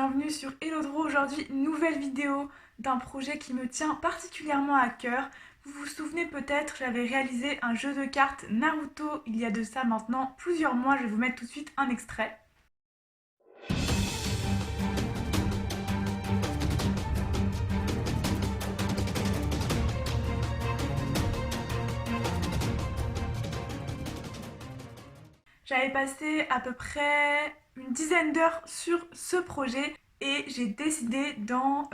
bienvenue sur Hello. Aujourd'hui, nouvelle vidéo d'un projet qui me tient particulièrement à cœur. Vous vous souvenez peut-être, j'avais réalisé un jeu de cartes Naruto il y a de ça maintenant plusieurs mois. Je vais vous mettre tout de suite un extrait. J'avais passé à peu près une dizaine d'heures sur ce projet et j'ai décidé d'en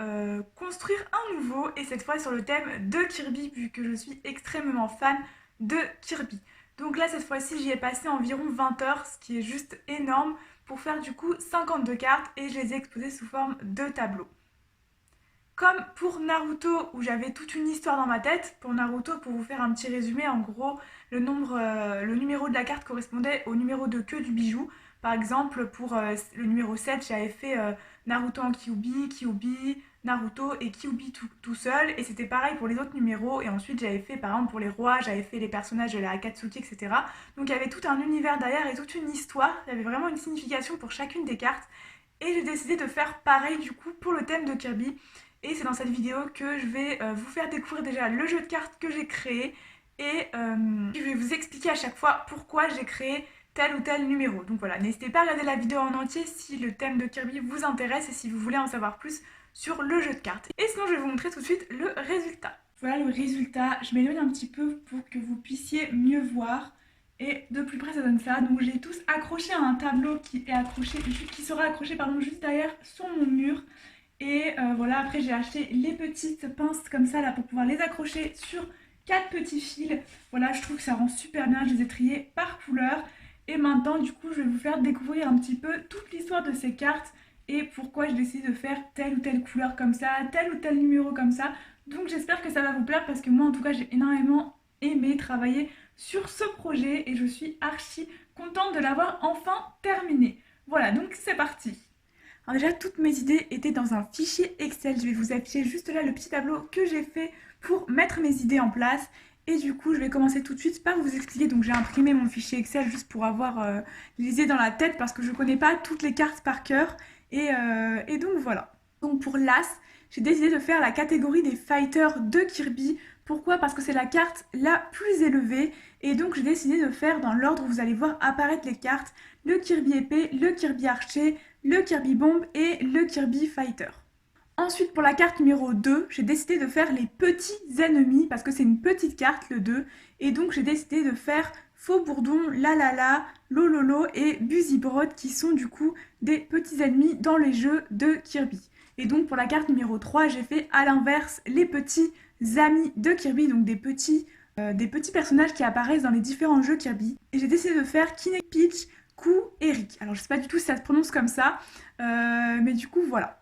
construire un nouveau, et cette fois sur le thème de Kirby, vu que je suis extrêmement fan de Kirby. Donc là, cette fois-ci, j'y ai passé environ 20 heures, ce qui est juste énorme, pour faire du coup 52 cartes, et je les ai exposées sous forme de tableau. Comme pour Naruto, où j'avais toute une histoire dans ma tête, pour Naruto, pour vous faire un petit résumé, en gros, le numéro de la carte correspondait au numéro de queue du bijou. Par exemple, pour le numéro 7, j'avais fait Naruto en Kyuubi, Kyuubi, Naruto et Kyuubi tout seul. Et c'était pareil pour les autres numéros. Et ensuite, j'avais fait, par exemple, pour les rois, j'avais fait les personnages de la Akatsuki, etc. Donc il y avait tout un univers derrière et toute une histoire. Il y avait vraiment une signification pour chacune des cartes. Et j'ai décidé de faire pareil du coup pour le thème de Kirby. Et c'est dans cette vidéo que je vais vous faire découvrir déjà le jeu de cartes que j'ai créé, et je vais vous expliquer à chaque fois pourquoi j'ai créé tel ou tel numéro. Donc voilà, n'hésitez pas à regarder la vidéo en entier si le thème de Kirby vous intéresse et si vous voulez en savoir plus sur le jeu de cartes. Et sinon, je vais vous montrer tout de suite le résultat. Voilà le résultat, je m'éloigne un petit peu pour que vous puissiez mieux voir. Et de plus près ça donne ça. Donc j'ai tous accroché à un tableau qui sera accroché juste derrière sur mon mur. Et voilà, après j'ai acheté les petites pinces comme ça là pour pouvoir les accrocher sur 4 petits fils. Voilà, je trouve que ça rend super bien, je les ai triés par couleur. Et maintenant du coup je vais vous faire découvrir un petit peu toute l'histoire de ces cartes et pourquoi j'ai décidé de faire telle ou telle couleur comme ça, tel ou tel numéro comme ça. Donc j'espère que ça va vous plaire, parce que moi en tout cas j'ai énormément aimé travailler sur ce projet et je suis archi contente de l'avoir enfin terminé. Voilà, donc c'est parti. Alors déjà, toutes mes idées étaient dans un fichier Excel. Je vais vous afficher juste là le petit tableau que j'ai fait pour mettre mes idées en place. Et du coup, je vais commencer tout de suite par vous expliquer. Donc j'ai imprimé mon fichier Excel juste pour avoir les idées dans la tête, parce que je ne connais pas toutes les cartes par cœur. Et donc voilà. Donc pour l'As, j'ai décidé de faire la catégorie des fighters de Kirby. Pourquoi? Parce que c'est la carte la plus élevée. Et donc j'ai décidé de faire dans l'ordre où vous allez voir apparaître les cartes: le Kirby épée, le Kirby archer, le Kirby bombe et le Kirby fighter. Ensuite, pour la carte numéro 2, j'ai décidé de faire les petits ennemis, parce que c'est une petite carte, le 2. Et donc j'ai décidé de faire Faux Bourdon, Lalala, Lololo et Buzzybroad, qui sont du coup des petits ennemis dans les jeux de Kirby. Et donc pour la carte numéro 3, j'ai fait à l'inverse les petits amis de Kirby, donc des petits personnages qui apparaissent dans les différents jeux Kirby. Et j'ai décidé de faire Kinect Peach, Ku et Rick. Alors je sais pas du tout si ça se prononce comme ça, mais du coup voilà.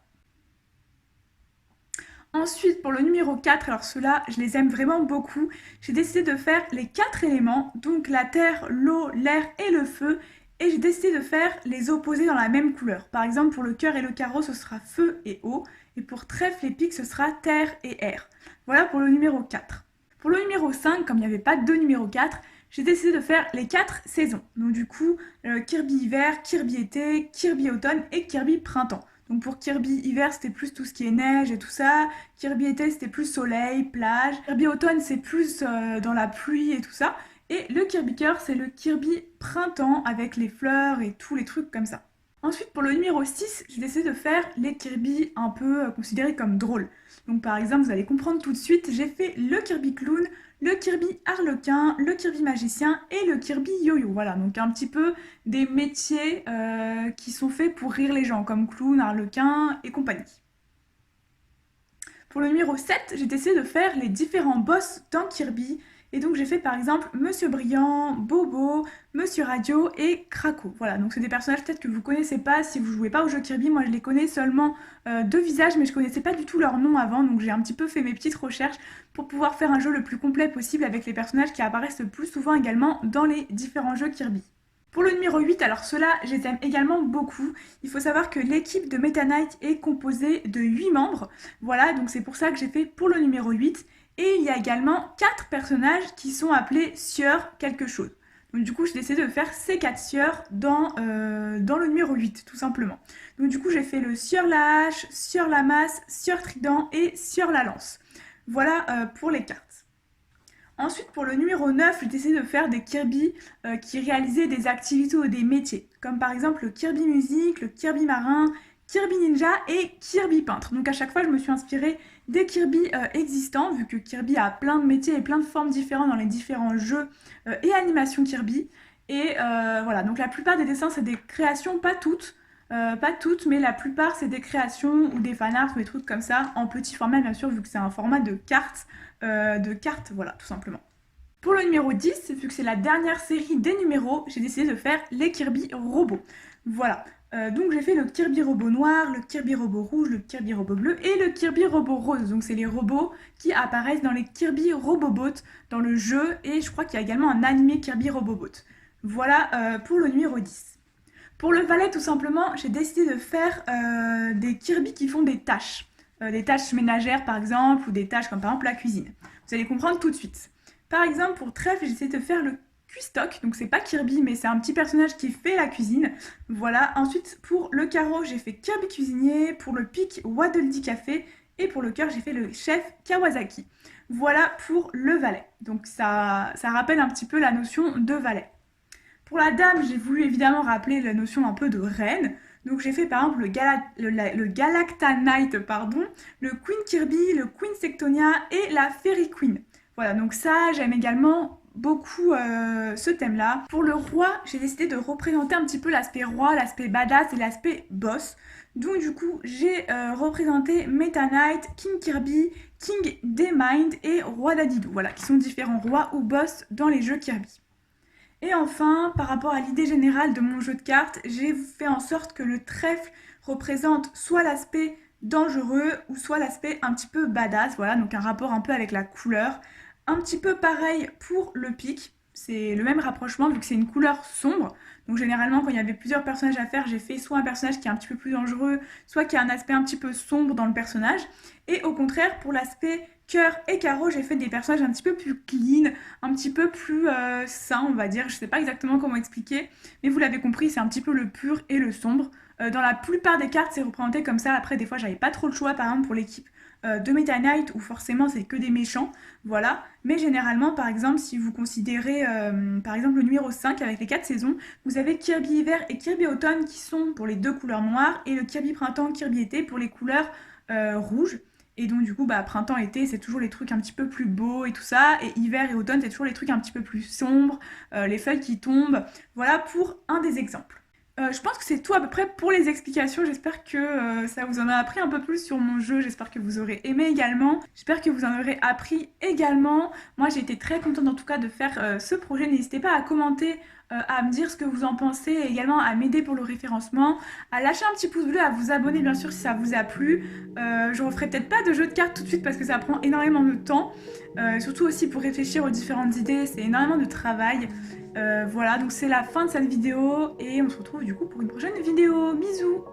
Ensuite, pour le numéro 4, alors ceux-là, je les aime vraiment beaucoup. J'ai décidé de faire les 4 éléments, donc la terre, l'eau, l'air et le feu. Et j'ai décidé de faire les opposés dans la même couleur. Par exemple, pour le cœur et le carreau, ce sera feu et eau. Et pour trèfle et pique, ce sera terre et air. Voilà pour le numéro 4. Pour le numéro 5, comme il n'y avait pas de numéro 4, j'ai décidé de faire les 4 saisons. Donc du coup, Kirby hiver, Kirby été, Kirby automne et Kirby printemps. Donc pour Kirby hiver, c'était plus tout ce qui est neige et tout ça. Kirby été, c'était plus soleil, plage. Kirby automne, c'est plus dans la pluie et tout ça. Et le Kirby cœur, c'est le Kirby printemps avec les fleurs et tous les trucs comme ça. Ensuite, pour le numéro 6, j'ai décidé de faire les Kirby un peu considérés comme drôles. Donc par exemple, vous allez comprendre tout de suite, j'ai fait le Kirby clown, le Kirby arlequin, le Kirby magicien et le Kirby yo-yo. Voilà, donc un petit peu des métiers qui sont faits pour rire les gens, comme clown, arlequin et compagnie. Pour le numéro 7, j'ai décidé de faire les différents boss dans Kirby. Et donc j'ai fait par exemple Monsieur Brillant, Bobo, Monsieur Radio et Krakow. Voilà, donc c'est des personnages peut-être que vous connaissez pas si vous jouez pas au jeu Kirby. Moi je les connais seulement de visage, mais je connaissais pas du tout leur nom avant. Donc j'ai un petit peu fait mes petites recherches pour pouvoir faire un jeu le plus complet possible avec les personnages qui apparaissent le plus souvent également dans les différents jeux Kirby. Pour le numéro 8, alors ceux-là, je les aime également beaucoup. Il faut savoir que l'équipe de Meta Knight est composée de 8 membres. Voilà, donc c'est pour ça que j'ai fait pour le numéro 8. Et il y a également 4 personnages qui sont appelés Sieur quelque chose. Donc du coup, j'ai décidé de faire ces 4 sieurs dans le numéro 8, tout simplement. Donc du coup, j'ai fait le sieur la hache, sieur la masse, sieur trident et sieur la lance. Voilà pour les cartes. Ensuite, pour le numéro 9, j'ai décidé de faire des Kirby qui réalisaient des activités ou des métiers, comme par exemple le Kirby musique, le Kirby marin, Kirby ninja et Kirby peintre. Donc à chaque fois, je me suis inspirée des Kirby existants, vu que Kirby a plein de métiers et plein de formes différentes dans les différents jeux et animations Kirby. Et voilà, donc la plupart des dessins, c'est des créations, pas toutes, mais la plupart, c'est des créations ou des fanarts ou des trucs comme ça, en petit format bien sûr, vu que c'est un format de cartes, voilà, tout simplement. Pour le numéro 10, vu que c'est la dernière série des numéros, j'ai décidé de faire les Kirby robots. Voilà. Donc j'ai fait le Kirby robot noir, le Kirby robot rouge, le Kirby robot bleu et le Kirby robot rose. Donc c'est les robots qui apparaissent dans les Kirby Robobots dans le jeu et je crois qu'il y a également un animé Kirby Robobot. Voilà pour le numéro 10. Pour le valet, tout simplement, j'ai décidé de faire des Kirby qui font des tâches ménagères par exemple, ou des tâches comme par exemple la cuisine. Vous allez comprendre tout de suite. Par exemple, pour trèfle, j'ai essayé de faire le Cuistoc, donc c'est pas Kirby, mais c'est un petit personnage qui fait la cuisine. Voilà. Ensuite, pour le carreau, j'ai fait Kirby cuisinier, pour le pic, Waddle Dee café, et pour le cœur, j'ai fait le chef Kawasaki. Voilà pour le valet. Donc ça rappelle un petit peu la notion de valet. Pour la dame, j'ai voulu évidemment rappeler la notion un peu de reine. Donc j'ai fait par exemple le Galacta Knight, pardon, le Queen Kirby, le Queen Sectonia et la Fairy Queen. Voilà, donc ça, j'aime également beaucoup ce thème-là. Pour le roi, j'ai décidé de représenter un petit peu l'aspect roi, l'aspect badass et l'aspect boss. Donc du coup, j'ai représenté Meta Knight, King Kirby, King Demind et Roi Dadidou, voilà, qui sont différents rois ou boss dans les jeux Kirby. Et enfin, par rapport à l'idée générale de mon jeu de cartes, j'ai fait en sorte que le trèfle représente soit l'aspect dangereux ou soit l'aspect un petit peu badass, voilà, donc un rapport un peu avec la couleur. Un petit peu pareil pour le pic, c'est le même rapprochement vu que c'est une couleur sombre. Donc généralement quand il y avait plusieurs personnages à faire, j'ai fait soit un personnage qui est un petit peu plus dangereux, soit qui a un aspect un petit peu sombre dans le personnage. Et au contraire, pour l'aspect cœur et carreau, j'ai fait des personnages un petit peu plus clean, un petit peu plus sains, on va dire. Je sais pas exactement comment expliquer, mais vous l'avez compris, c'est un petit peu le pur et le sombre. Dans la plupart des cartes, c'est représenté comme ça. Après, des fois, j'avais pas trop le choix, par exemple, pour l'équipe de Meta Knight, où forcément, c'est que des méchants, voilà. Mais généralement, par exemple, si vous considérez, par exemple, le numéro 5 avec les 4 saisons, vous avez Kirby Hiver et Kirby Automne qui sont pour les deux couleurs noires, et le Kirby Printemps, Kirby Été pour les couleurs rouges. Et donc du coup, bah, printemps-été, c'est toujours les trucs un petit peu plus beaux et tout ça. Et hiver et automne, c'est toujours les trucs un petit peu plus sombres, les feuilles qui tombent. Voilà pour un des exemples. Je pense que c'est tout à peu près pour les explications. J'espère que ça vous en a appris un peu plus sur mon jeu. J'espère que vous aurez aimé également. J'espère que vous en aurez appris également. Moi, j'ai été très contente en tout cas de faire ce projet. N'hésitez pas à commenter, à me dire ce que vous en pensez, et également à m'aider pour le référencement, à lâcher un petit pouce bleu, à vous abonner bien sûr si ça vous a plu. Je referai peut-être pas de jeu de cartes tout de suite parce que ça prend énormément de temps. Surtout aussi pour réfléchir aux différentes idées, c'est énormément de travail. Voilà, donc c'est la fin de cette vidéo et on se retrouve du coup pour une prochaine vidéo. Bisous!